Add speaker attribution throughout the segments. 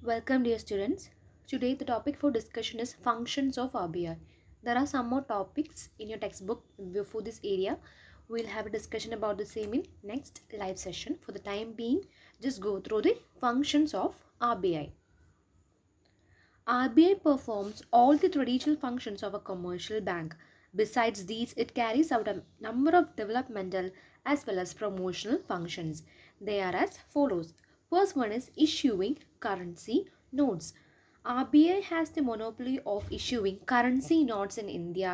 Speaker 1: Welcome, dear students. Today, the topic for discussion is functions of RBI. There are some more topics in your textbook before this area. We'll have a discussion about the same in next live session. For the time being, just go through the functions of RBI. RBI performs all the traditional functions of a commercial bank. Besides these, it carries out a number of developmental as well as promotional functions. They are as follows. First one is issuing currency notes. RBI has the monopoly of issuing currency notes in India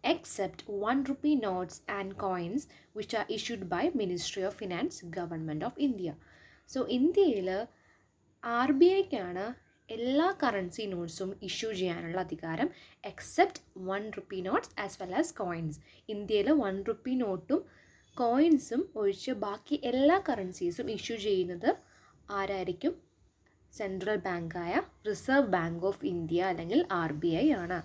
Speaker 1: except 1 rupee notes and coins which are issued by Ministry of Finance, Government of India. So, ഇന്ത്യയിൽ RBIക്കാണ് എല്ലാ currency നോട്ട്സും issue ചെയ്യാനുള്ള അധികാരം except 1 rupee notes as well as coins. ഇന്ത്യയിൽ 1 rupee നോട്ടും കോയിൻസും ഒഴിച്ച് ബാക്കി എല്ലാ കറൻസീസും issue ചെയ്യുന്നത് ആരായിരിക്കും? സെൻട്രൽ ബാങ്കായ റിസർവ് ബാങ്ക് ഓഫ് ഇന്ത്യ അല്ലെങ്കിൽ RBI ആണ്.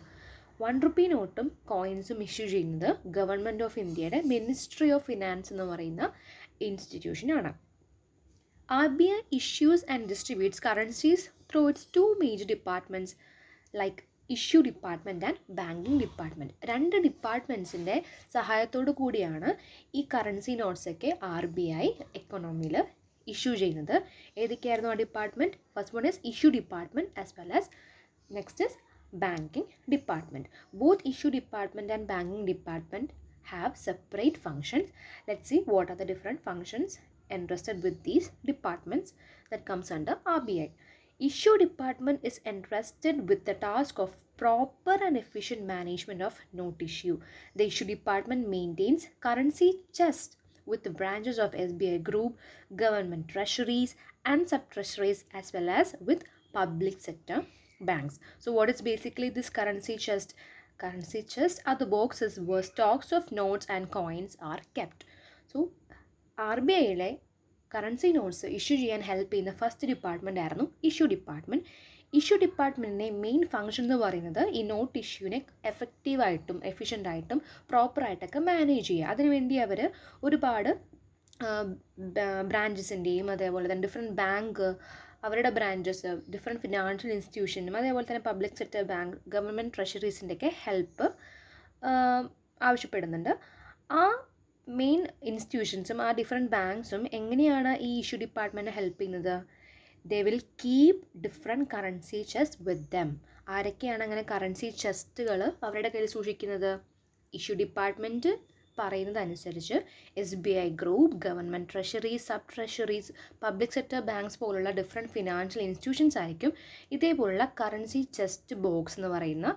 Speaker 1: 1 റുപ്പി നോട്ടും കോയിൻസും ഇഷ്യൂ ചെയ്യുന്നത് ഗവൺമെൻറ് ഓഫ് ഇന്ത്യയുടെ മിനിസ്ട്രി ഓഫ് ഫിനാൻസ് എന്ന് പറയുന്ന ഇൻസ്റ്റിറ്റ്യൂഷനാണ്. RBI issues and distributes currencies through its two major departments like issue department and banking department. രണ്ട് ഡിപ്പാർട്ട്മെൻറ്റ്സിൻ്റെ സഹായത്തോടു കൂടിയാണ് ഈ കറൻസി നോട്ട്സൊക്കെ RBI എക്കണോമിയിൽ ഇഷ്യൂ ചെയ്യുന്നത്. ഏതൊക്കെയായിരുന്നു ആ department? First one is issue department as well as next is banking department. Both issue department and banking department have separate functions. Let's see what are the different functions entrusted with these departments that comes under RBI. Issue department is entrusted with the task of proper and efficient management of note issue. The issue department maintains currency chest with the branches of SBI Group, government treasuries and sub-treasuries as well as with public sector banks. So what is basically this currency chest? Currency chest are the boxes where stocks of notes and coins are kept. So RBIയിലെ currency notes issue ചെയ്യാൻ help ചെയ്യുന്ന first department ആയിരുന്നു issue department. Issue ഡിപ്പാർട്ട്മെൻറ്റിൻ്റെ main function എന്ന് പറയുന്നത് ഈ not ഇഷ്യൂവിനെ എഫക്റ്റീവായിട്ടും എഫിഷ്യൻ്റായിട്ടും പ്രോപ്പറായിട്ടൊക്കെ manage ചെയ്യുക. അതിനുവേണ്ടി അവർ ഒരുപാട് ബ്രാഞ്ചസിൻ്റെയും അതേപോലെ തന്നെ ഡിഫറെൻറ്റ് ബാങ്ക് അവരുടെ ബ്രാഞ്ചസ് ഡിഫറെൻറ്റ് ഫിനാൻഷ്യൽ ഇൻസ്റ്റിറ്റ്യൂഷനും അതേപോലെ തന്നെ പബ്ലിക് സെക്ടർ ബാങ്ക് ഗവൺമെൻറ് ട്രഷറീസിൻ്റെയൊക്കെ ഹെൽപ്പ് ആവശ്യപ്പെടുന്നുണ്ട്. ആ മെയിൻ ഇൻസ്റ്റിറ്റ്യൂഷൻസും ആ ഡിഫറെൻറ്റ് ബാങ്ക്സും എങ്ങനെയാണ് ഈ ഇഷ്യൂ ഡിപ്പാർട്ട്മെൻറ്റിനെ ഹെൽപ്പ് ചെയ്യുന്നത്? They will keep different currency chest with them. ആരൊക്കെയാണ് അങ്ങനെ കറൻസി ചെസ്റ്റുകൾ അവരുടെ കയ്യിൽ സൂക്ഷിക്കുന്നത്? ഇഷ്യൂ ഡിപ്പാർട്ട്മെൻറ്റ് പറയുന്നതനുസരിച്ച് SBI group, government treasuries, sub treasuries, public sector banks പോലുള്ള ഡിഫറെൻറ്റ് ഫിനാൻഷ്യൽ ഇൻസ്റ്റിറ്റ്യൂഷൻസ് ആയിരിക്കും ഇതേപോലുള്ള കറൻസി ചെസ്റ്റ് ബോക്സ് എന്ന് പറയുന്ന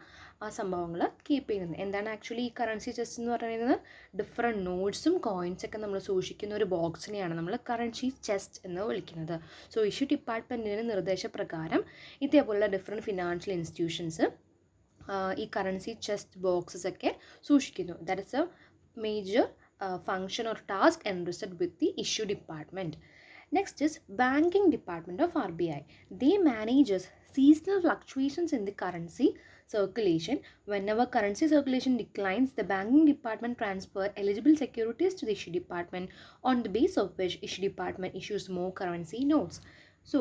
Speaker 1: ആ സംഭവങ്ങൾ കീപ്പ് ചെയ്യുന്നത്. എന്താണ് ആക്ച്വലി ഈ കറൻസി ചെസ്റ്റ് എന്ന് പറയുന്നത്? ഡിഫറെൻറ്റ് നോട്ട്സും കോയിൻസൊക്കെ നമ്മൾ സൂക്ഷിക്കുന്ന ഒരു ബോക്സിനെയാണ് നമ്മൾ കറൻസി ചെസ്റ്റ് എന്ന് വിളിക്കുന്നത്. സോ ഇഷ്യൂ ഡിപ്പാർട്ട്മെൻറ്റിൻ്റെ നിർദ്ദേശപ്രകാരം ഇതേപോലുള്ള ഡിഫറെൻറ്റ് ഫിനാൻഷ്യൽ ഇൻസ്റ്റിറ്റ്യൂഷൻസ് ഈ കറൻസി ചെസ്റ്റ് ബോക്സസ് ഒക്കെ സൂക്ഷിക്കുന്നു. That is A major function or task entrusted with the issue department. Next is banking department of RBI. They manages seasonal fluctuations in the currency circulation. Whenever currency circulation declines, the banking department transfer eligible securities to the issue department on the base of which issue department issues more currency notes. So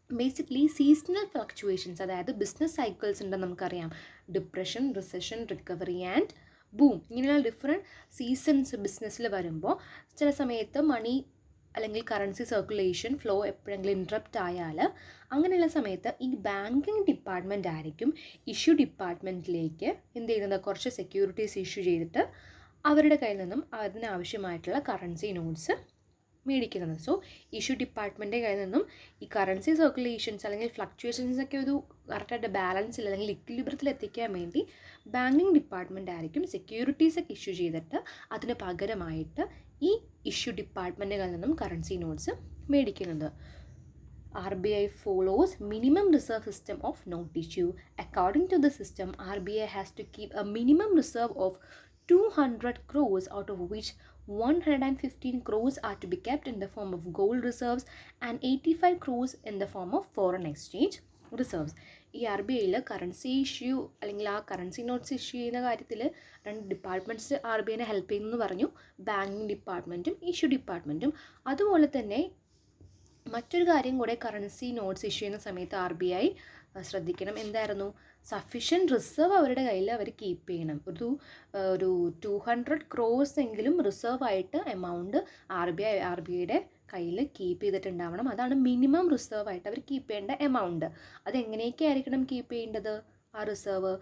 Speaker 1: basically seasonal fluctuations, അതായത് business cycles ഉണ്ടെന്ന് നമുക്കറിയാം. Depression, recession, recovery and boom, ഇങ്ങനെയുള്ള different seasons ബിസിനസ്സിൽ വരുമ്പോൾ ചില സമയത്ത് മണി അല്ലെങ്കിൽ currency circulation flow എപ്പോഴെങ്കിലും ഇൻട്രപ്റ്റ് ആയാൽ അങ്ങനെയുള്ള സമയത്ത് ഈ ബാങ്കിങ് ഡിപ്പാർട്ട്മെൻറ്റ് ആയിരിക്കും ഇഷ്യൂ ഡിപ്പാർട്ട്മെൻറ്റിലേക്ക് എന്ത് ചെയ്യുന്നത്? കുറച്ച് സെക്യൂരിറ്റീസ് ഇഷ്യൂ ചെയ്തിട്ട് അവരുടെ കയ്യിൽ നിന്നും അതിനാവശ്യമായിട്ടുള്ള കറൻസി നോട്ട്സ് മേടിക്കുന്നത്. സോ ഇഷ്യൂ ഡിപ്പാർട്ട്മെൻറ്റിൻ്റെ കയ്യിൽ നിന്നും ഈ കറൻസി സർക്കുലേഷൻസ് അല്ലെങ്കിൽ ഫ്ലക്ച്വേഷൻസ് ഒക്കെ ഒരു കറക്റ്റായിട്ട് ബാലൻസിൽ അല്ലെങ്കിൽ ഇക്വിലിബ്രിയത്തിൽ എത്തിക്കാൻ വേണ്ടി ബാങ്കിങ് ഡിപ്പാർട്ട്മെൻറ്റ് ആയിരിക്കും സെക്യൂരിറ്റീസൊക്കെ ഇഷ്യൂ ചെയ്തിട്ട് അതിന് പകരമായിട്ട് ഈ ഇഷ്യൂ ഡിപ്പാർട്ട്മെൻറ്റുകളിൽ നിന്നും കറൻസി നോട്ട്സ് മേടിക്കുന്നത്. RBI follows minimum reserve system of note issue. According to the system, RBI has to keep a minimum reserve of 200 crores, out of which 115 crores are to be kept in the form of gold reserves and 85 crores in the form of foreign exchange reserves. ഈ RBIയിൽ currency issue അല്ലെങ്കിൽ ആ currency notes issue ചെയ്യുന്ന കാര്യത്തിൽ രണ്ട് departments RBIനെ help ചെയ്യുന്നു പറഞ്ഞു. Banking ഡിപ്പാർട്ട്മെൻറ്റും issue ഡിപ്പാർട്ട്മെൻറ്റും. അതുപോലെ തന്നെ മറ്റൊരു കാര്യം കൂടെ കറൻസി നോട്ട്സ് ഇഷ്യൂ ചെയ്യുന്ന സമയത്ത് RBI ശ്രദ്ധിക്കണം. എന്തായിരുന്നു? സഫിഷ്യൻറ്റ് റിസർവ് അവരുടെ കയ്യിൽ അവർ കീപ്പ് ചെയ്യണം. ഒരു 200 crores എങ്കിലും റിസർവ് ആയിട്ട് എമൗണ്ട് ആർ ബി ഐയുടെ കയ്യിൽ കീപ്പ് ചെയ്തിട്ടുണ്ടാവണം. അതാണ് മിനിമം റിസർവ് ആയിട്ട് അവർ കീപ്പ് ചെയ്യേണ്ട എമൗണ്ട്. അതെങ്ങനെയൊക്കെ ആയിരിക്കണം കീപ്പ് ചെയ്യേണ്ടത്? ആ reserve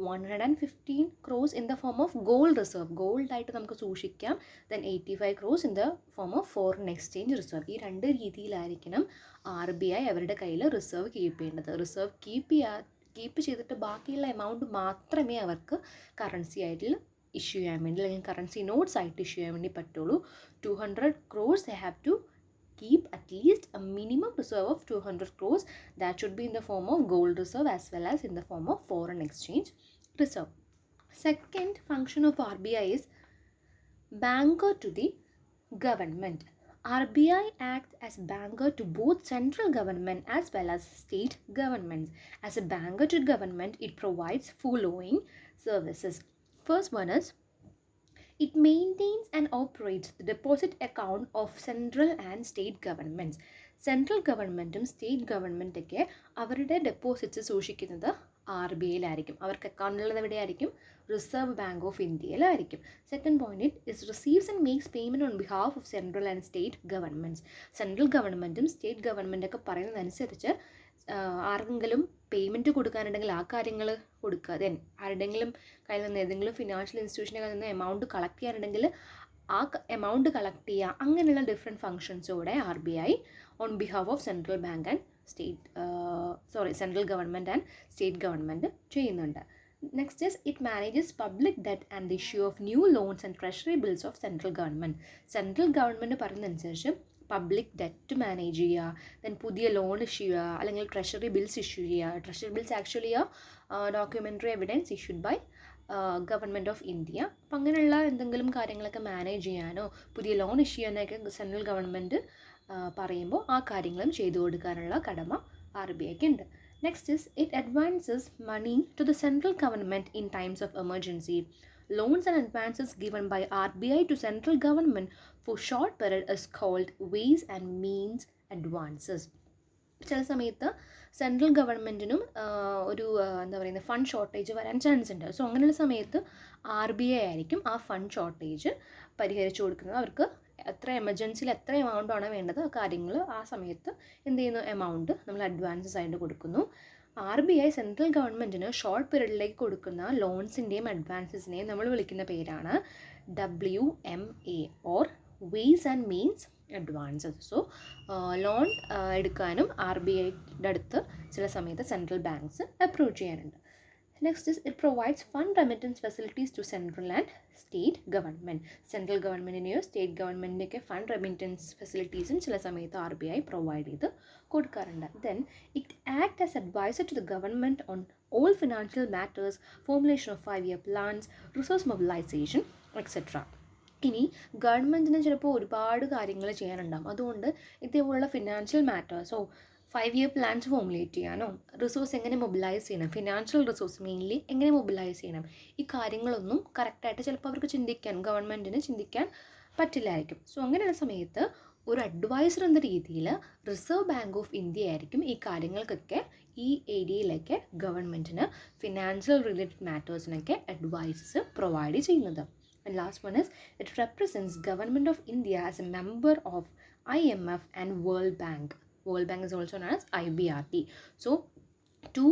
Speaker 1: 115 crores in the form of gold reserve, gold ആയിട്ട് നമുക്ക് സൂക്ഷിക്കാം. Then 85 crores in the form of foreign exchange reserve. ഈ രണ്ട് രീതിയിലായിരിക്കണം RBI അവരുടെ കയ്യിൽ റിസർവ് കീപ്പ് ചെയ്യേണ്ടത്. റിസർവ് കീപ്പ് ചെയ്തിട്ട് ബാക്കിയുള്ള എമൗണ്ട് മാത്രമേ അവർക്ക് കറൻസി ആയിട്ട് ഇഷ്യൂ ചെയ്യാൻ വേണ്ടി, അല്ലെങ്കിൽ കറൻസി നോട്ട്സ് ആയിട്ട് ഇഷ്യൂ ചെയ്യാൻ വേണ്ടി പറ്റുള്ളൂ. 200 crores they have to keep at least a minimum reserve of 200 crores. That should be in the form of gold reserve as well as in the form of foreign exchange reserve. Second function of RBI is banker to the government. RBI acts as banker to both central government as well as state governments. As a banker to government, it provides following services. First one is, it maintains and operates the deposit account of central and state governments. Central ഗവൺമെൻറ്റും state ഗവൺമെൻറ്റൊക്കെ അവരുടെ deposits സൂക്ഷിക്കുന്നത് RBIയിലായിരിക്കും. അവർക്ക് അക്കൗണ്ടിലുള്ളത് എവിടെയായിരിക്കും? Reserve bank of ഇന്ത്യയിലായിരിക്കും. Second point, it receives and makes payment on behalf of central and state governments. Central ഗവൺമെൻറ്റും സ്റ്റേറ്റ് ഗവൺമെൻറ്റൊക്കെ പറയുന്നതനുസരിച്ച് ആർക്കെങ്കിലും പേയ്മെൻറ്റ് കൊടുക്കാനുണ്ടെങ്കിൽ ആ കാര്യങ്ങൾ കൊടുക്കുക. ദെൻ ആരുടെങ്കിലും കയ്യിൽ നിന്ന്, ഏതെങ്കിലും ഫിനാൻഷ്യൽ ഇൻസ്റ്റിറ്റ്യൂഷൻ്റെ കയ്യിൽ നിന്ന് എമൗണ്ട് കളക്ട് ചെയ്യാനുണ്ടെങ്കിൽ ആ എമൗണ്ട് കളക്ട് ചെയ്യുക. അങ്ങനെയുള്ള ഡിഫറെൻറ്റ് ഫങ്ഷൻസോടെ RBI on behalf of central bank and central government and state government ചെയ്യുന്നുണ്ട്. Next is, it manages public debt and the issue of new loans and treasury bills of central government. Central government പറയുന്നതനുസരിച്ച് public debt manage ചെയ്യുക, then പുതിയ loan issue ചെയ്യുക, അല്ലെങ്കിൽ treasury bills issue ചെയ്യുക. Treasury bills actually documentary evidence issued by government of India. അപ്പം അങ്ങനെയുള്ള എന്തെങ്കിലും കാര്യങ്ങളൊക്കെ മാനേജ് ചെയ്യാനോ പുതിയ ലോൺ ഇഷ്യൂ ചെയ്യാനൊക്കെ സെൻട്രൽ ഗവൺമെൻറ് പറയുമ്പോൾ ആ കാര്യങ്ങളും ചെയ്തു കൊടുക്കാനുള്ള കടമ RBIക്ക് ഉണ്ട്. Next is, it advances money to the central government in times of emergency. Loans and advances given by RBI to central government for short period is called ways and means advances. ചില സമയത്ത് central ഗവൺമെൻറ്റിനും ഒരു എന്താ പറയുന്നത് fund shortage വരാൻ chance ഉണ്ട്. So അങ്ങനെയുള്ള സമയത്ത് RBI ആയിരിക്കും ആ ഫണ്ട് ഷോർട്ടേജ് പരിഹരിച്ചു കൊടുക്കുന്നത്. അവർക്ക് എത്ര എമർജൻസിയിൽ എത്ര എമൗണ്ട് ആണ് വേണ്ടത്, ആ കാര്യങ്ങൾ ആ സമയത്ത് എന്ത് ചെയ്യുന്നു, എമൗണ്ട് നമ്മൾ അഡ്വാൻസസ് ആയിട്ട് കൊടുക്കുന്നു. RBI സെൻട്രൽ ഗവൺമെൻറ്റിന് ഷോർട്ട് പീരീഡിലേക്ക് കൊടുക്കുന്ന ലോൺസിൻ്റെയും അഡ്വാൻസസിനെയും നമ്മൾ വിളിക്കുന്ന പേരാണ് WMA or ways and means advances. So loan എടുക്കാനും RBIയുടെ അടുത്ത് ചില സമയത്ത് സെൻട്രൽ ബാങ്ക്സ് അപ്രോച്ച് ചെയ്യാനുണ്ട്. Next is, it provides fund remittance facilities to central and state government. Central ഗവൺമെൻറ്റിനെയോ സ്റ്റേറ്റ് ഗവൺമെൻറ്റിൻ്റെയൊക്കെ ഫണ്ട് റെമിറ്റൻസ് ഫെസിലിറ്റീസും ചില സമയത്ത് RBI പ്രൊവൈഡ് ചെയ്ത് കൊടുക്കാറുണ്ട്. Then it act as adviser to the government on all financial matters, formulation of 5-year plans, resource mobilisation etcetera. ഇനി ഗവൺമെൻറ്റിന് ചിലപ്പോൾ ഒരുപാട് കാര്യങ്ങൾ ചെയ്യാനുണ്ടാകും. അതുകൊണ്ട് ഇതേപോലുള്ള ഫിനാൻഷ്യൽ മാറ്റേഴ്സോ 5-year plans ഫോർമുലേറ്റ് ചെയ്യാനോ, റിസോഴ്സ് എങ്ങനെ മൊബിലൈസ് ചെയ്യണം, ഫിനാൻഷ്യൽ റിസോഴ്സ് മെയിൻലി എങ്ങനെ മൊബിലൈസ് ചെയ്യണം, ഈ കാര്യങ്ങളൊന്നും കറക്റ്റായിട്ട് ചിലപ്പോൾ അവർക്ക് ഗവൺമെൻറ്റിന് ചിന്തിക്കാൻ പറ്റില്ലായിരിക്കും. സോ അങ്ങനെയുള്ള സമയത്ത് ഒരു അഡ്വൈസർ എന്ന രീതിയിൽ റിസർവ് ബാങ്ക് ഓഫ് ഇന്ത്യ ആയിരിക്കും ഈ കാര്യങ്ങൾക്കൊക്കെ, ഈ ഏരിയയിലൊക്കെ ഗവൺമെൻറ്റിന് ഫിനാൻഷ്യൽ റിലേറ്റഡ് മാറ്റേഴ്സിനൊക്കെ അഡ്വൈസസ് പ്രൊവൈഡ് ചെയ്യുന്നത്. And last one is, it represents Government of India as a member of IMF and World Bank. World Bank is also known as IBRD. So two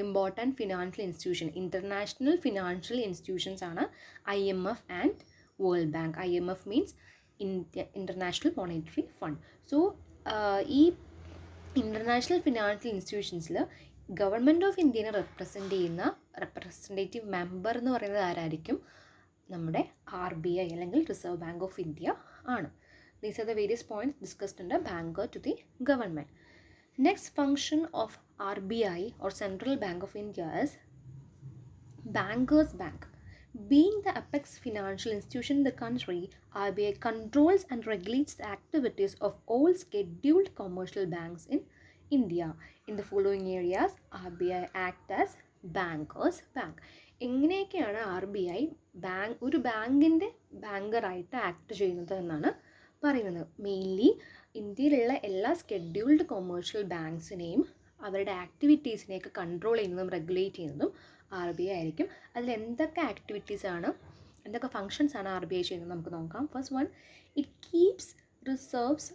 Speaker 1: important financial institutions, international financial institutions are IMF and World Bank. IMF means International Monetary Fund. So ഈ international financial ഇൻസ്റ്റിറ്റ്യൂഷൻസിൽ government of ഇന്ത്യനെ represent ചെയ്യുന്ന representative member എന്ന് പറയുന്നത് ആരായിരിക്കും? നമ്മുടെ RBI അല്ലെങ്കിൽ Reserve bank of India ആണ്. These are the various points discussed in the banker to the government. Next function of RBI or Central Bank of India is Bankers Bank. Being the apex financial institution in the country, RBI controls and regulates the activities of all scheduled commercial banks in India. In the following areas, RBI acts as Bankers Bank. എങ്ങനെയൊക്കെയാണ് RBI ഒരു ബാങ്കിൻ്റെ ബാങ്കറായിട്ട് act ചെയ്യുന്നത് എന്നാണ് പറയുന്നത്. Mainly ഇന്ത്യയിലുള്ള എല്ലാ scheduled commercial ബാങ്ക്സിനെയും അവരുടെ ആക്ടിവിറ്റീസിനെയൊക്കെ control ചെയ്യുന്നതും റെഗുലേറ്റ് ചെയ്യുന്നതും RBI ആയിരിക്കും. അതിൽ എന്തൊക്കെ ആക്ടിവിറ്റീസാണ്, എന്തൊക്കെ ഫങ്ഷൻസാണ് RBI ചെയ്യുന്നത് നമുക്ക് നോക്കാം. First one, it keeps reserves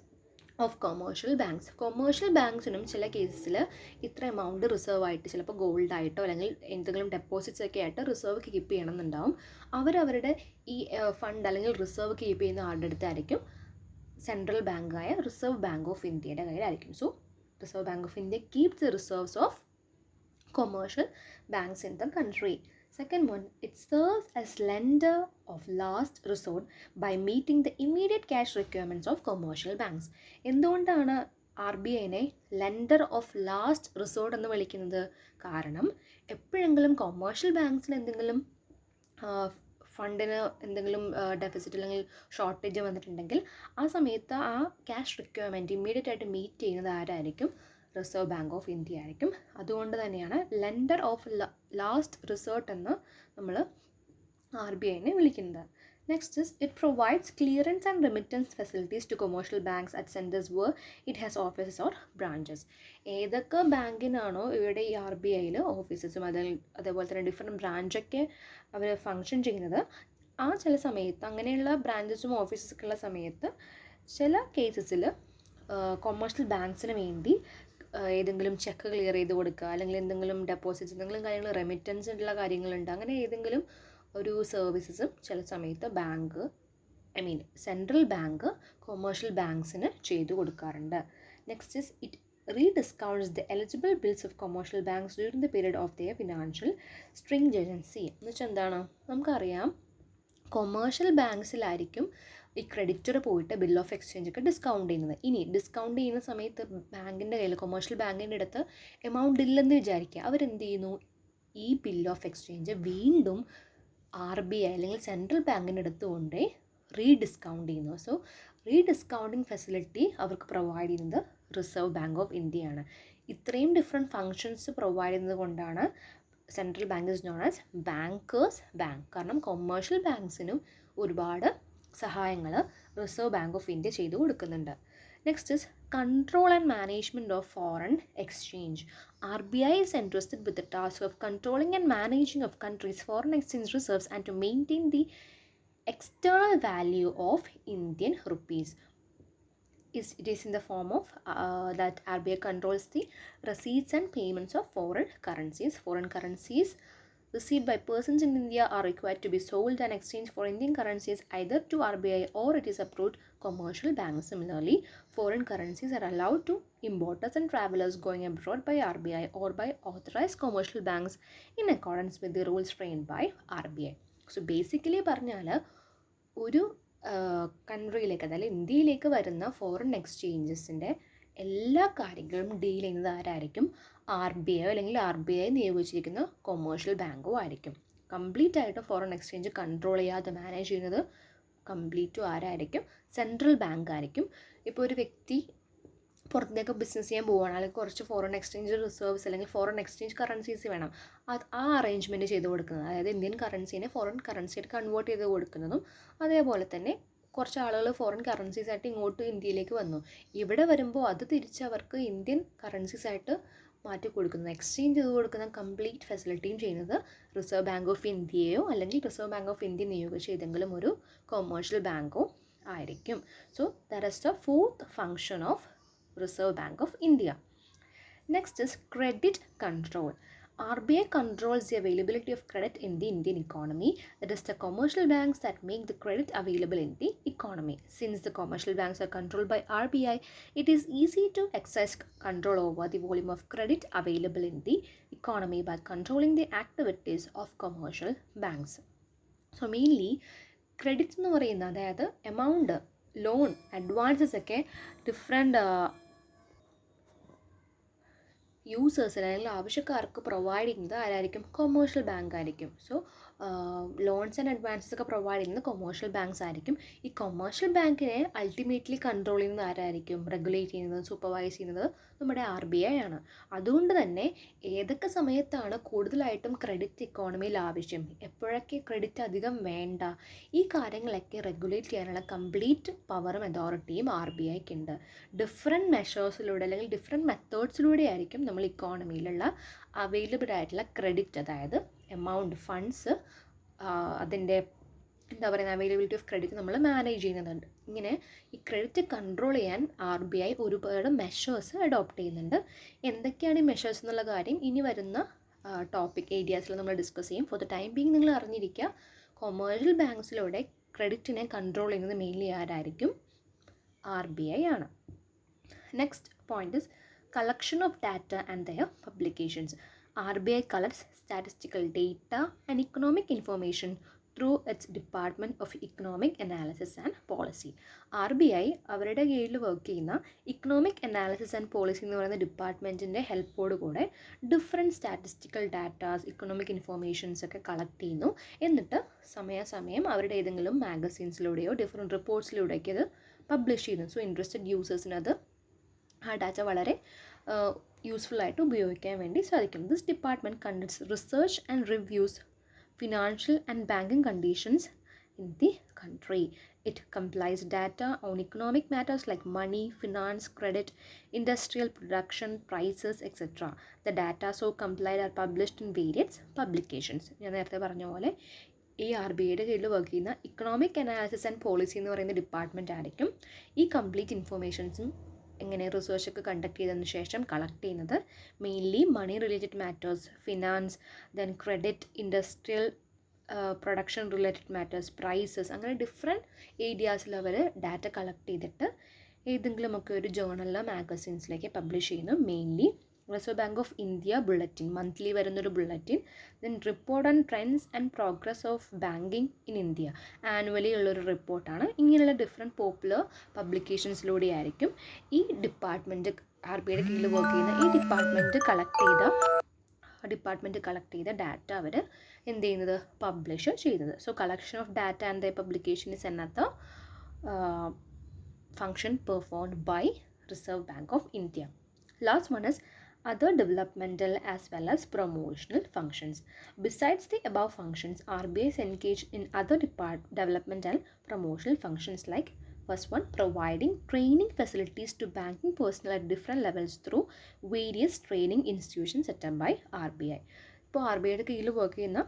Speaker 1: of commercial banks. Commercial ബാങ്ക്സിനും ചില കേസിൽ ഇത്ര എമൗണ്ട് റിസർവ് ആയിട്ട്, ചിലപ്പോൾ ഗോൾഡായിട്ടോ അല്ലെങ്കിൽ എന്തെങ്കിലും ഡെപ്പോസിറ്റ്സ് ഒക്കെ ആയിട്ട് റിസർവ് കീപ്പ് ചെയ്യണമെന്നുണ്ടാവും. അവരവരുടെ ഈ ഫണ്ട് അല്ലെങ്കിൽ റിസർവ് കീപ്പ് ചെയ്യുന്ന ആളുടെ അടുത്തായിരിക്കും സെൻട്രൽ ബാങ്കായ റിസർവ് ബാങ്ക് ഓഫ് ഇന്ത്യയുടെ കയ്യിലായിരിക്കും. So Reserve bank of India keeps the reserves of commercial banks in the country. Second one, it serves as lender of last resort by meeting the immediate cash requirements of commercial banks. എന്തുകൊണ്ടാണ് RBIനെ lender of last resort എന്ന് വിളിക്കുന്നത്? കാരണം എപ്പോഴെങ്കിലും commercial ബാങ്ക്സിന് എന്തെങ്കിലും ഫണ്ടിന് എന്തെങ്കിലും deficit അല്ലെങ്കിൽ shortage വന്നിട്ടുണ്ടെങ്കിൽ ആ സമയത്ത് ആ ക്യാഷ് റിക്വയർമെൻറ്റ് ഇമ്മീഡിയറ്റ് ആയിട്ട് മീറ്റ് ചെയ്യുന്നത് ആരായിരിക്കും? റിസർവ് ബാങ്ക് ഓഫ് ഇന്ത്യ ആയിരിക്കും. അതുകൊണ്ട് തന്നെയാണ് ലെൻഡർ ഓഫ് ലാസ്റ്റ് റിസോർട്ട് എന്ന് നമ്മൾ RBIനെ വിളിക്കുന്നത്. Next is it provides clearance and remittance facilities to commercial banks at centres where it has offices or branches. ഏതൊക്കെ ബാങ്കിനാണോ ഇവിടെ ഈ RBIയിൽ ഓഫീസസും അതേപോലെ തന്നെ ഡിഫറെൻറ്റ് ബ്രാഞ്ചൊക്കെ അവർ ഫങ്ഷൻ ചെയ്യുന്നത്, ആ ചില സമയത്ത് അങ്ങനെയുള്ള ബ്രാഞ്ചസും ഓഫീസസൊക്കെ ഉള്ള സമയത്ത് ചില കേസസിൽ കൊമേഴ്ഷ്യൽ ബാങ്ക്സിന് വേണ്ടി ഏതെങ്കിലും ചെക്ക് ക്ലിയർ ചെയ്ത് കൊടുക്കുക, അല്ലെങ്കിൽ എന്തെങ്കിലും ഡെപ്പോസിറ്റ്സ്, എന്തെങ്കിലും കാര്യങ്ങൾ റെമിറ്റൻസ് ഉള്ള കാര്യങ്ങളുണ്ട്, അങ്ങനെ ഏതെങ്കിലും ഒരു സർവീസസും ചില സമയത്ത് സെൻട്രൽ ബാങ്ക് കൊമേഴ്ഷ്യൽ ബാങ്ക്സിന് ചെയ്തു കൊടുക്കാറുണ്ട്. Next is it rediscounts the eligible bills of commercial banks during the period of their financial stringency. എന്ന് വെച്ചാൽ എന്താണ്? നമുക്കറിയാം, കൊമേഴ്ഷ്യൽ ബാങ്ക്സിലായിരിക്കും ഈ ക്രെഡിറ്റർ പോയിട്ട് ബിൽ ഓഫ് എക്സ്ചേഞ്ച് ഒക്കെ ഡിസ്കൗണ്ട് ചെയ്യുന്നത്. ഇനി ഡിസ്കൗണ്ട് ചെയ്യുന്ന സമയത്ത് ബാങ്കിൻ്റെ കയ്യിൽ, കൊമേഴ്ഷ്യൽ ബാങ്കിൻ്റെ അടുത്ത് എമൗണ്ട് ഇല്ലെന്ന് വിചാരിക്കുക. അവരെന്ത് ചെയ്യുന്നു? ഈ ബിൽ ഓഫ് എക്സ്ചേഞ്ച് വീണ്ടും RBI അല്ലെങ്കിൽ സെൻട്രൽ ബാങ്കിൻ്റെ അടുത്ത് കൊണ്ട് റീഡിസ്കൗണ്ട് ചെയ്യുന്നു. സോ റീഡിസ്കൗണ്ടിങ് ഫെസിലിറ്റി അവർക്ക് പ്രൊവൈഡ് ചെയ്യുന്നത് റിസർവ് ബാങ്ക് ഓഫ് ഇന്ത്യയാണ്. ഇത്രയും ഡിഫറെൻറ്റ് ഫങ്ഷൻസ് പ്രൊവൈഡ് ചെയ്യുന്നത് കൊണ്ടാണ് central bank is known as bankers bank. കാരണം കൊമേഴ്ഷ്യൽ ബാങ്ക്സിനും ഒരുപാട് സഹായങ്ങൾ റിസർവ് ബാങ്ക് ഓഫ് ഇന്ത്യ ചെയ്തു കൊടുക്കുന്നുണ്ട്. Next is control and management of foreign exchange. RBI is entrusted with the task of controlling and managing of countries' foreign exchange reserves and to maintain the external value of Indian rupees. It is in the form of that RBI controls the receipts and payments of foreign currencies. Foreign currencies received by persons in India are required to be sold and exchanged for Indian currencies either to RBI or it is approved commercial banks. Similarly, foreign currencies are allowed to importers and travelers going abroad by RBI or by authorized commercial banks in accordance with the rules framed by RBI. So basically പറഞ്ഞാൽ ഒരു കൺട്രിയിലേക്ക്, അതായത് ഇന്ത്യയിലേക്ക് വരുന്ന foreign എക്സ്ചേഞ്ചസിൻ്റെ എല്ലാ കാര്യങ്ങളും deal ചെയ്യുന്നത് ആരായിരിക്കും? RBI അല്ലെങ്കിൽ RBI നിയോഗിച്ചിരിക്കുന്ന കൊമേഴ്ഷ്യൽ ബാങ്കോ ആയിരിക്കും. കംപ്ലീറ്റ് ആയിട്ട് ഫോറിൻ എക്സ്ചേഞ്ച് കൺട്രോൾ ചെയ്യാതെ മാനേജ് ചെയ്യുന്നത് കംപ്ലീറ്റും ആരായിരിക്കും? സെൻട്രൽ ബാങ്ക് ആയിരിക്കും. ഇപ്പോൾ ഒരു വ്യക്തി പുറത്തേക്ക് ബിസിനസ് ചെയ്യാൻ പോവുകയാണ്, അല്ലെങ്കിൽ കുറച്ച് ഫോറിൻ എക്സ്ചേഞ്ച് റിസർവ്സ് അല്ലെങ്കിൽ ഫോറിൻ എക്സ്ചേഞ്ച് കറൻസീസ് വേണം, ആ അറേഞ്ച്മെൻറ്റ് ചെയ്ത് കൊടുക്കുന്നത്, അതായത് ഇന്ത്യൻ കറൻസീനെ ഫോറിൻ കറൻസിയായിട്ട് കൺവേർട്ട് ചെയ്ത് കൊടുക്കുന്നതും, അതേപോലെ തന്നെ കുറച്ച് ആളുകൾ ഫോറിൻ കറൻസീസ് ആയിട്ട് ഇങ്ങോട്ട് ഇന്ത്യയിലേക്ക് വന്നു, ഇവിടെ വരുമ്പോൾ അത് തിരിച്ച് അവർക്ക് ഇന്ത്യൻ കറൻസീസ് ആയിട്ട് മാറ്റി കൊടുക്കുന്നത്, എക്സ്ചേഞ്ച് ചെയ്ത് കൊടുക്കുന്ന കംപ്ലീറ്റ് ഫെസിലിറ്റിയും ചെയ്യുന്നത് റിസർവ് ബാങ്ക് ഓഫ് ഇന്ത്യയോ അല്ലെങ്കിൽ റിസർവ് ബാങ്ക് ഓഫ് ഇന്ത്യ നിയോഗിച്ച ഏതെങ്കിലും ഒരു കൊമേഴ്ഷ്യൽ ബാങ്കോ ആയിരിക്കും. So that is the fourth function of Reserve Bank of India. Next is credit control. RBI controls the availability of credit in the Indian economy. That is the commercial banks that make the credit available in the economy. Since the commercial banks are controlled by RBI, it is easy to exercise control over the volume of credit available in the economy by controlling the activities of commercial banks. So mainly credit എന്ന് പറയുന്നത്, അതായത് amount, loan, advances ഒക്കെ different യൂസേഴ്സിന് അല്ലെങ്കിൽ ആവശ്യക്കാർക്ക് provide ചെയ്യുന്നത് ആരായിരിക്കും? Commercial bank ആയിരിക്കും. So loans and advances ഒക്കെ പ്രൊവൈഡ് ചെയ്യുന്നത് കൊമേഴ്ഷ്യൽ ബാങ്ക്സ് ആയിരിക്കും. ഈ കൊമേഴ്ഷ്യൽ ബാങ്കിനെ അൾട്ടിമേറ്റ്ലി കൺട്രോൾ ചെയ്യുന്നത് ആരായിരിക്കും, റെഗുലേറ്റ് ചെയ്യുന്നത്, സൂപ്പർവൈസ് ചെയ്യുന്നത് നമ്മുടെ RBI ആണ്. അതുകൊണ്ട് തന്നെ ഏതൊക്കെ സമയത്താണ് കൂടുതലായിട്ടും ക്രെഡിറ്റ് ഇക്കോണമിയിൽ ആവശ്യം, എപ്പോഴൊക്കെ ക്രെഡിറ്റ് അധികം വേണ്ട, ഈ കാര്യങ്ങളൊക്കെ റെഗുലേറ്റ് ചെയ്യാനുള്ള കംപ്ലീറ്റ് പവറും അതോറിറ്റിയും RBIക്ക് ഉണ്ട്. ഡിഫറെൻറ്റ് മെഷേഴ്സിലൂടെ അല്ലെങ്കിൽ ഡിഫറെൻറ്റ് മെത്തേഡ്സിലൂടെ ആയിരിക്കും നമ്മൾ ഇക്കോണമിയിലുള്ള അവൈലബിൾ ആയിട്ടുള്ള ക്രെഡിറ്റ്, അതായത് എമൗണ്ട്, ഫണ്ട്സ്, അതിൻ്റെ എന്താ പറയുക, അവൈലബിലിറ്റി ഓഫ് ക്രെഡിറ്റ് നമ്മൾ മാനേജ് ചെയ്യുന്നുണ്ട്. ഇങ്ങനെ ഈ ക്രെഡിറ്റ് കൺട്രോൾ ചെയ്യാൻ RBI ഒരുപാട് മെഷേഴ്സ് അഡോപ്റ്റ് ചെയ്യുന്നുണ്ട്. എന്തൊക്കെയാണ് ഈ മെഷേഴ്സ് എന്നുള്ള കാര്യം ഇനി വരുന്ന ടോപ്പിക് ഏരിയാസിൽ നമ്മൾ ഡിസ്കസ് ചെയ്യും. ഫോർ ദ ടൈം ബീങ് നിങ്ങൾ അറിഞ്ഞിരിക്കുക, കൊമേഴ്ഷ്യൽ ബാങ്ക്സിലൂടെ ക്രെഡിറ്റിനെ കൺട്രോൾ ചെയ്യുന്നത് മെയിൻലി ആരായിരിക്കും, RBI ആണ്. Next point is collection of data and their publications. RBI collects statistical data and economic information through its Department of Economic Analysis and Policy. RBI അവരുടെ കീഴിൽ work ചെയ്യുന്ന economic analysis and policy എന്ന് പറയുന്ന ഡിപ്പാർട്ട്മെൻറ്റിൻ്റെ ഹെൽപ്പോട് കൂടെ different statistical datas, economic informations ഒക്കെ collect ചെയ്യുന്നു. എന്നിട്ട് സമയാസമയം അവരുടെ ഏതെങ്കിലും മാഗസീൻസിലൂടെയോ ഡിഫറെൻറ്റ് റിപ്പോർട്ട്സിലൂടെയൊക്കെ അത് പബ്ലിഷ് ചെയ്യുന്നു. സോ ഇൻട്രസ്റ്റഡ് യൂസേഴ്സിന് അത് ആ ഡാറ്റ വളരെ യൂസ്ഫുള്ളായിട്ട് ഉപയോഗിക്കാൻ വേണ്ടി സാധിക്കും. This department conducts research and reviews financial and banking conditions in the country. It compiles data on economic matters like money, finance, credit, industrial production, prices, etc. The data so compiled are published in various publications. ഞാൻ നേരത്തെ പറഞ്ഞ പോലെ ഈ RBIയുടെ കീഴിൽ work ചെയ്യുന്ന economic analysis and policy എന്ന് പറയുന്ന department ആയിരിക്കും ഈ കംപ്ലീറ്റ് ഇൻഫോർമേഷൻസും എങ്ങനെ റിസർച്ചൊക്കെ കണ്ടക്ട് ചെയ്തതിന് ശേഷം കളക്ട് ചെയ്യുന്നത്. Mainly money related matters, finance, then credit, industrial production related matters, prices, അങ്ങനെ ഡിഫറെൻറ്റ് ഏരിയാസിൽ അവർ ഡാറ്റ കളക്ട് ചെയ്തിട്ട് ഏതെങ്കിലുമൊക്കെ ഒരു ജേർണലിലോ മാഗസീൻസിലേക്ക് പബ്ലിഷ് ചെയ്യുന്നു. Mainly Reserve bank of India bulletin, monthly വരുന്നൊരു bulletin, then report on trends and progress of banking in India, annually ഉള്ളൊരു റിപ്പോർട്ടാണ്. ഇങ്ങനെയുള്ള ഡിഫറെൻറ്റ് പോപ്പുലർ പബ്ലിക്കേഷൻസിലൂടെ ആയിരിക്കും ഈ ഡിപ്പാർട്ട്മെൻറ്റ്, RBIയുടെ കീഴിൽ വർക്ക് ചെയ്യുന്ന ഈ ഡിപ്പാർട്ട്മെൻറ്റ് കളക്ട് ചെയ്ത ഡാറ്റ അവർ എന്ത് ചെയ്യുന്നത്, പബ്ലിഷ് ചെയ്യുന്നത്. So collection of data and the publication is another function performed by Reserve Bank of India. Last one is other developmental as well as promotional functions. Besides the above functions, RBI is engaged in other developmental promotional functions like first one, providing training facilities to banking personnel at different levels through various training institutions set up by RBI. ഇപ്പോൾ RBIയുടെ കീഴിൽ work ചെയ്യുന്ന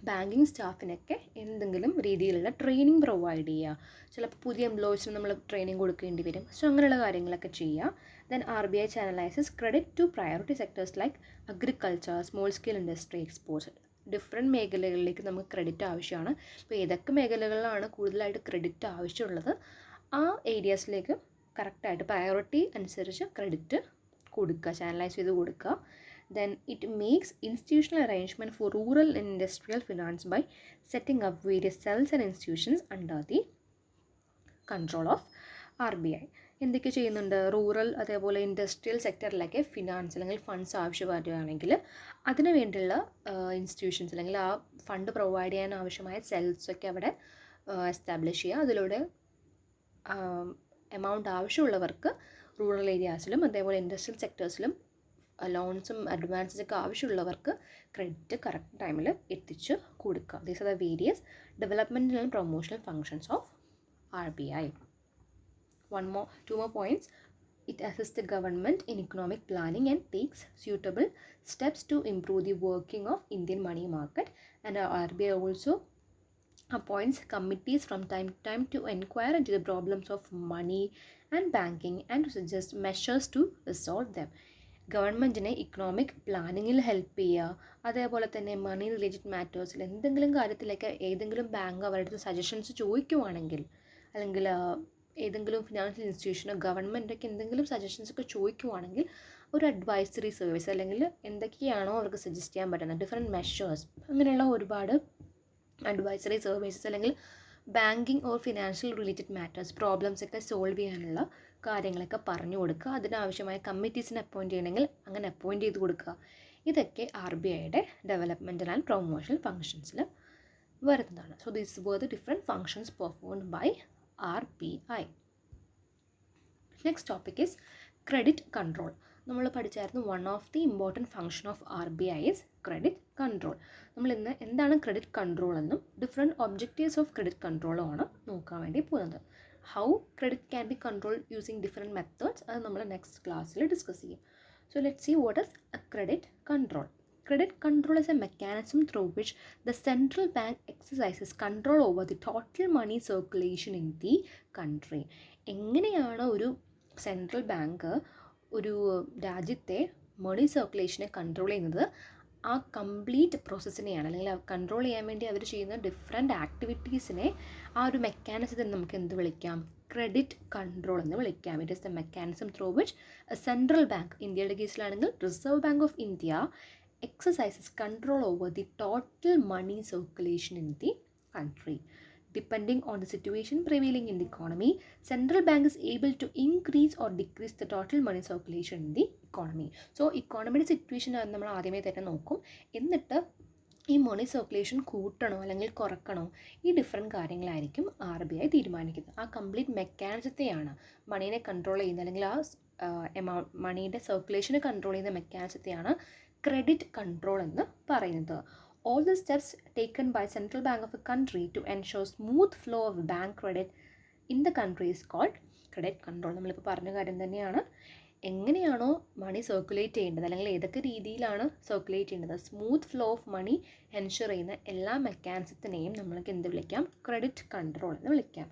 Speaker 1: banking സ്റ്റാഫിനൊക്കെ എന്തെങ്കിലും രീതിയിലുള്ള training provide ചെയ്യുക. ചിലപ്പോൾ പുതിയ എംപ്ലോയീസിന് നമ്മൾ training കൊടുക്കേണ്ടി വരും. സോ അങ്ങനെയുള്ള കാര്യങ്ങളൊക്കെ ചെയ്യുക. Then RBI channelizes credit to priority sectors like agriculture, small scale industry, exports. Different മേഖലകളിലേക്ക് നമുക്ക് ക്രെഡിറ്റ് ആവശ്യമാണ്. അപ്പോൾ ഏതൊക്കെ മേഖലകളിലാണ് കൂടുതലായിട്ട് ക്രെഡിറ്റ് ആവശ്യമുള്ളത് ആ ഏരിയാസിലേക്ക് കറക്റ്റായിട്ട് പ്രയോറിറ്റി അനുസരിച്ച് ക്രെഡിറ്റ് കൊടുക്കുക, ചാനലൈസ് ചെയ്ത് കൊടുക്കുക. Then it makes institutional arrangement for rural and industrial finance by setting up various cells and institutions under the control of RBI. എന്തൊക്കെ ചെയ്യുന്നുണ്ട്, റൂറൽ അതേപോലെ ഇൻഡസ്ട്രിയൽ സെക്ടറിലൊക്കെ ഫിനാൻസ് അല്ലെങ്കിൽ ഫണ്ട്സ് ആവശ്യമാണെങ്കിൽ അതിന് വേണ്ടിയുള്ള ഇൻസ്റ്റിറ്റ്യൂഷൻസ് അല്ലെങ്കിൽ ആ ഫണ്ട് പ്രൊവൈഡ് ചെയ്യാൻ ആവശ്യമായ സെൽസൊക്കെ അവിടെ എസ്റ്റാബ്ലിഷ് ചെയ്യുക. അതിലൂടെ എമൗണ്ട് ആവശ്യമുള്ളവർക്ക് റൂറൽ ഏരിയാസിലും അതേപോലെ ഇൻഡസ്ട്രിയൽ സെക്ടേഴ്സിലും ലോൺസും അഡ്വാൻസൊക്കെ ആവശ്യമുള്ളവർക്ക് ക്രെഡിറ്റ് കറക്റ്റ് ടൈമിൽ എത്തിച്ച് കൊടുക്കുക. These are the various developmental and promotional functions of RBI. Two more points. It assists the government in economic planning and takes suitable steps to improve the working of Indian money market. And RBI also appoints committees from time to time to inquire into the problems of money and banking and to suggest measures to resolve them. ഗവൺമെൻറ്റിനെ economic പ്ലാനിങ്ങിൽ help ചെയ്യുക, അതേപോലെ തന്നെ മണി related മാറ്റേഴ്സിൽ എന്തെങ്കിലും കാര്യത്തിലൊക്കെ ഏതെങ്കിലും bank അവരുടെ അടുത്ത് suggestions ചോദിക്കുവാണെങ്കിൽ, അല്ലെങ്കിൽ ഏതെങ്കിലും ഫിനാൻഷ്യൽ ഇൻസ്റ്റിറ്റ്യൂഷനോ ഗവൺമെൻറ്റൊക്കെ എന്തെങ്കിലും സജഷൻസ് ഒക്കെ ചോദിക്കുവാണെങ്കിൽ ഒരു അഡ്വൈസറി സർവീസ് അല്ലെങ്കിൽ എന്തൊക്കെയാണോ അവർക്ക് സജസ്റ്റ് ചെയ്യാൻ പറ്റുന്ന ഡിഫറെൻറ്റ് മെഷേഴ്സ്, അങ്ങനെയുള്ള ഒരുപാട് അഡ്വൈസറി സർവീസസ് അല്ലെങ്കിൽ banking or financial related matters problems ഒക്കെ സോൾവ് ചെയ്യാനുള്ള കാര്യങ്ങളൊക്കെ പറഞ്ഞു കൊടുക്കുക. അതിനാവശ്യമായ കമ്മിറ്റീസിനെ അപ്പോയിൻറ്റ് ചെയ്യണമെങ്കിൽ അങ്ങനെ അപ്പോയിൻറ്റ് ചെയ്ത് കൊടുക്കുക. ഇതൊക്കെ RBIയുടെ ഡെവലപ്മെൻറ്റൽ ആൻഡ് പ്രൊമോഷണൽ ഫങ്ഷൻസിൽ വരുന്നതാണ്. So these were the different functions performed by RBI. Next topic is credit control. നമ്മൾ പഠിച്ചായിരുന്നു one of the important function of RBI is credit control. നമ്മൾ ഇന്ന് എന്താണ് ക്രെഡിറ്റ് കൺട്രോൾ എന്നും ഡിഫറെൻറ്റ് ഒബ്ജക്റ്റീവ്സ് ഓഫ് ക്രെഡിറ്റ് കൺട്രോളും ആണ് നോക്കാൻ വേണ്ടി പോകുന്നത്. How credit can be control using different methods അത് നമ്മൾ നെക്സ്റ്റ് ക്ലാസ്സിൽ ഡിസ്കസ് ചെയ്യും. So let see what is A credit control. Credit control is a mechanism through which the central bank exercises control over the total money circulation in the country. എങ്ങനെയാണ് ഒരു central bank ഒരു രാജ്യത്തെ മണി സർക്കുലേഷനെ control ചെയ്യുന്നത്? ആ complete പ്രോസസ്സിനെയാണ്, അല്ലെങ്കിൽ control ചെയ്യാൻ വേണ്ടി അവർ ചെയ്യുന്ന ഡിഫറെൻറ്റ് ആക്ടിവിറ്റീസിനെ ആ ഒരു മെക്കാനിസത്തിന് നമുക്ക് എന്ത് വിളിക്കാം? ക്രെഡിറ്റ് കൺട്രോൾ എന്ന് വിളിക്കാം. It is the mechanism through which central bank, ഇന്ത്യയുടെ കേസിലാണെങ്കിൽ reserve bank of India exercises control over the total money circulation in the country. Depending on the situation prevailing in the economy, central bank is able to increase or decrease the total money circulation in the economy. So economy situation നമ്മൾ ആദ്യമേ തന്നെ നോക്കും, എന്നിട്ട് ഈ money circulation കൂട്ടണോ അല്ലെങ്കിൽ കുറക്കണോ, ഈ different കാര്യങ്ങളായിരിക്കും RBI തീരുമാനിക്കുന്നത്. ആ കംപ്ലീറ്റ് മെക്കാനിസത്തെയാണ് മണീനെ കൺട്രോൾ ചെയ്യുന്നത്, അല്ലെങ്കിൽ ആ മണിയുടെ സർക്കുലേഷനെ കൺട്രോൾ ചെയ്യുന്ന മെക്കാനിസത്തെയാണ് ക്രെഡിറ്റ് കൺട്രോൾ എന്ന് പറയുന്നത്. All the steps taken by central bank of a country to ensure smooth flow of bank credit in the country is called credit control. നമ്മളിപ്പോൾ പറഞ്ഞ കാര്യം തന്നെയാണ്. എങ്ങനെയാണോ മണി സർക്കുലേറ്റ് ചെയ്യേണ്ടത്, അല്ലെങ്കിൽ ഏതൊക്കെ രീതിയിലാണ് സർക്കുലേറ്റ് ചെയ്യേണ്ടത്, smooth flow of money ensure ചെയ്യുന്ന എല്ലാ മെക്കാനിസത്തിനെയും നമ്മൾക്ക് എന്ത് വിളിക്കാം? ക്രെഡിറ്റ് കൺട്രോൾ എന്ന് വിളിക്കാം.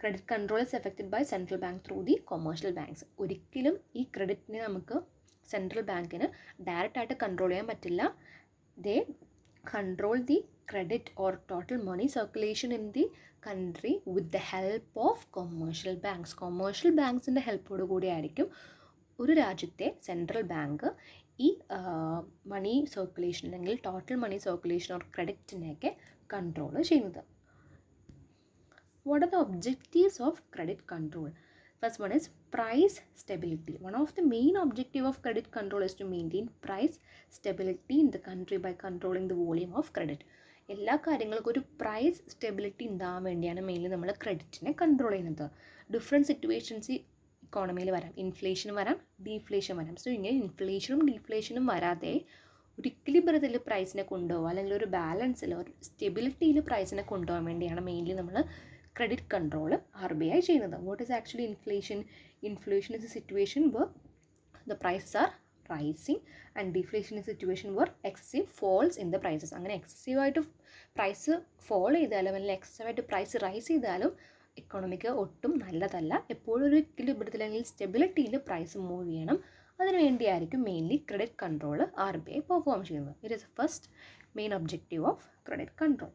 Speaker 1: Credit control is effected by central bank through the commercial banks. ഒരിക്കലും ഈ ക്രെഡിറ്റിനെ നമുക്ക് സെൻട്രൽ ബാങ്കിന് ഡയറക്റ്റായിട്ട് കൺട്രോൾ ചെയ്യാൻ പറ്റില്ല. They control the credit or total money circulation in the country with the help of commercial banks. Commercial ബാങ്ക്സിൻ്റെ ഹെൽപ്പോട് കൂടി ആയിരിക്കും ഒരു രാജ്യത്തെ സെൻട്രൽ ബാങ്ക് ഈ മണി സർക്കുലേഷൻ അല്ലെങ്കിൽ ടോട്ടൽ മണി സർക്കുലേഷൻ ഓർ ക്രെഡിറ്റിനെയൊക്കെ കൺട്രോൾ ചെയ്യുന്നത്. What are the objectives of credit control? First one is price stability. One of the main objective of credit control is to maintain price stability in the country by controlling the volume of credit. എല്ലാ കാര്യങ്ങൾക്കും ഒരു price stability ഉണ്ടാകാൻ വേണ്ടിയാണ് mainly നമ്മൾ ക്രെഡിറ്റിനെ control ചെയ്യുന്നത്. Different situations ഇക്കോണമിയിൽ വരാം, inflation വരാം, deflation വരാം. സോ ഇങ്ങനെ ഇൻഫ്ലേഷനും ഡീഫ്ലേഷനും വരാതെ ഒരു ഇക്വിലിബ്രിയത്തിൽ പ്രൈസിനെ കൊണ്ടുപോകുക, അല്ലെങ്കിൽ ഒരു ബാലൻസിൽ ഒരു സ്റ്റെബിലിറ്റിയിൽ പ്രൈസിനെ കൊണ്ടുപോകാൻ വേണ്ടിയാണ് മെയിൻലി നമ്മൾ credit control RBI ചെയ്യുന്നത്. What is actually inflation? Inflation is a situation where the prices are rising and deflation is a situation where excessive falls in the prices. അങ്ങനെ എക്സസീവ് ആയിട്ട് പ്രൈസ് ഫോൾ ചെയ്താലും അല്ലെങ്കിൽ excessive ആയിട്ട് price rice ചെയ്താലും economic ഒട്ടും നല്ലതല്ല. എപ്പോഴും ഒരു ഇക്വിലിബ്രിയത്തിൽ അല്ലെങ്കിൽ സ്റ്റെബിലിറ്റിയിൽ പ്രൈസ് മൂവ് ചെയ്യണം. അതിനു വേണ്ടിയായിരിക്കും mainly credit control RBI perform ചെയ്യുന്നത്. It is first main objective of credit control.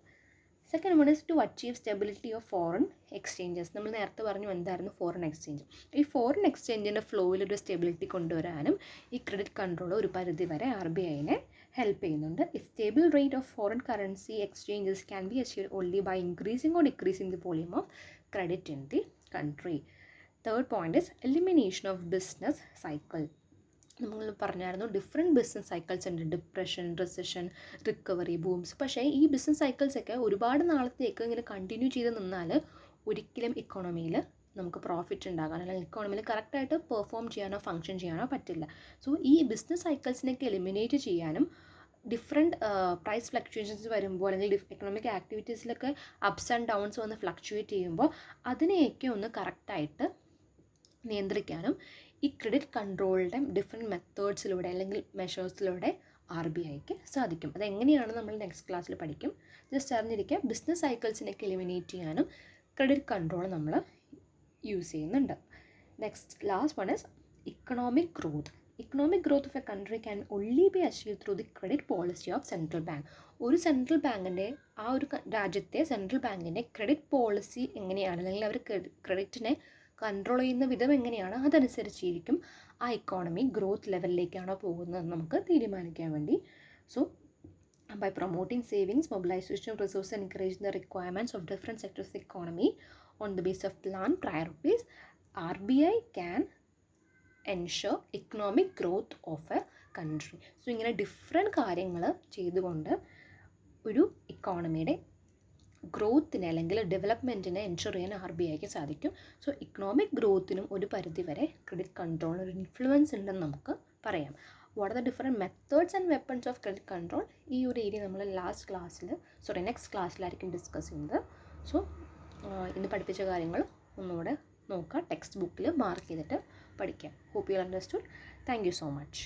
Speaker 1: Second one is to achieve stability of foreign exchanges. നമ്മൾ നേരത്തെ പറഞ്ഞു എന്തായിരുന്നു ഫോറിൻ എക്സ്ചേഞ്ച്. ഈ ഫോറിൻ എക്സ്ചേഞ്ചിൻ്റെ ഫ്ലോയിലൊരു സ്റ്റെബിലിറ്റി കൊണ്ടുവരാനും ഈ ക്രെഡിറ്റ് കൺട്രോൾ ഒരു പരിധി വരെ RBIനെ ഹെൽപ്പ് ചെയ്യുന്നുണ്ട്. ഈ stable rate of foreign currency exchanges can be achieved only by increasing or decreasing the volume of credit in the country. Third point is elimination of business cycle. നമ്മൾ പറഞ്ഞായിരുന്നു different business cycles ഉണ്ട്, depression, recession, recovery, booms. പക്ഷേ ഈ business സൈക്കിൾസൊക്കെ ഒരുപാട് നാളത്തേക്ക് ഇങ്ങനെ continue ചെയ്ത് നിന്നാൽ ഒരിക്കലും ഇക്കോണമിയിൽ നമുക്ക് പ്രോഫിറ്റ് ഉണ്ടാകാനോ അല്ലെങ്കിൽ ഇക്കോണമിയിൽ കറക്റ്റായിട്ട് പെർഫോം ചെയ്യാനോ ഫങ്ഷൻ ചെയ്യാനോ പറ്റില്ല. സോ ഈ ബിസിനസ് സൈക്കിൾസിനൊക്കെ എലിമിനേറ്റ് ചെയ്യാനും ഡിഫറെൻറ്റ് പ്രൈസ് ഫ്ലക്ച്വേഷൻസ് വരുമ്പോൾ അല്ലെങ്കിൽ എക്കണോമിക് ആക്ടിവിറ്റീസിലൊക്കെ അപ്സ് ആൻഡ് ഡൗൺസ് വന്ന് ഫ്ലക്ച്വേറ്റ് ചെയ്യുമ്പോൾ അതിനെയൊക്കെ ഒന്ന് കറക്റ്റായിട്ട് നിയന്ത്രിക്കാനും ഈ ക്രെഡിറ്റ് കൺട്രോളിൻ്റെ ഡിഫറെൻറ്റ് മെത്തേഡ്സിലൂടെ അല്ലെങ്കിൽ മെഷേഴ്സിലൂടെ RBIക്ക് സാധിക്കും. അതെങ്ങനെയാണ് നമ്മൾ നെക്സ്റ്റ് ക്ലാസ്സിൽ പഠിക്കും. ജസ്റ്റ് അറിഞ്ഞിരിക്കുക, ബിസിനസ് സൈക്കിൾസിനൊക്കെ എലിമിനേറ്റ് ചെയ്യാനും ക്രെഡിറ്റ് കൺട്രോൾ നമ്മൾ യൂസ് ചെയ്യുന്നുണ്ട്. Next last one is economic growth. Economic growth of A country can only be achieve through the credit policy of central bank. ഒരു സെൻട്രൽ ബാങ്കിൻ്റെ ആ ഒരു രാജ്യത്തെ സെൻട്രൽ ബാങ്കിൻ്റെ ക്രെഡിറ്റ് പോളിസി എങ്ങനെയാണ്, അല്ലെങ്കിൽ അവർ ക്രെഡിറ്റിനെ കൺട്രോൾ ചെയ്യുന്ന വിധം എങ്ങനെയാണ്, അതനുസരിച്ചിരിക്കും ആ ഇക്കോണമി ഗ്രോത്ത് ലെവലിലേക്കാണോ പോകുന്നതെന്ന് നമുക്ക് തീരുമാനിക്കാൻ വേണ്ടി. So by promoting savings, mobilization of resources and encouraging the requirements of different sectors of the economy on the basis of planned priorities, RBI can ensure economic growth of a country. So ഇങ്ങനെ different കാര്യങ്ങൾ ചെയ്തുകൊണ്ട് ഒരു ഇക്കോണമിയുടെ ഗ്രോത്തിനെ അല്ലെങ്കിൽ ഡെവലപ്മെൻറ്റിനെ ensure ചെയ്യാൻ RBIക്ക് സാധിക്കും. So economic ഗ്രോത്തിനും ഒരു പരിധിവരെ credit കൺട്രോളിന് ഒരു ഇൻഫ്ലുവൻസ് ഉണ്ടെന്ന് നമുക്ക് പറയാം. What are the different methods and weapons of credit control, ഈ ഒരു ഏരിയ നമ്മൾ നെക്സ്റ്റ് ക്ലാസ്സിലായിരിക്കും ഡിസ്കസ് ചെയ്യുന്നത്. സോ ഇന്ന് പഠിപ്പിച്ച കാര്യങ്ങൾ ഒന്നുകൂടെ നോക്കുക, ടെക്സ്റ്റ് ബുക്കിൽ മാർക്ക് ചെയ്തിട്ട് പഠിക്കാം. Hope you understood. Thank you so much.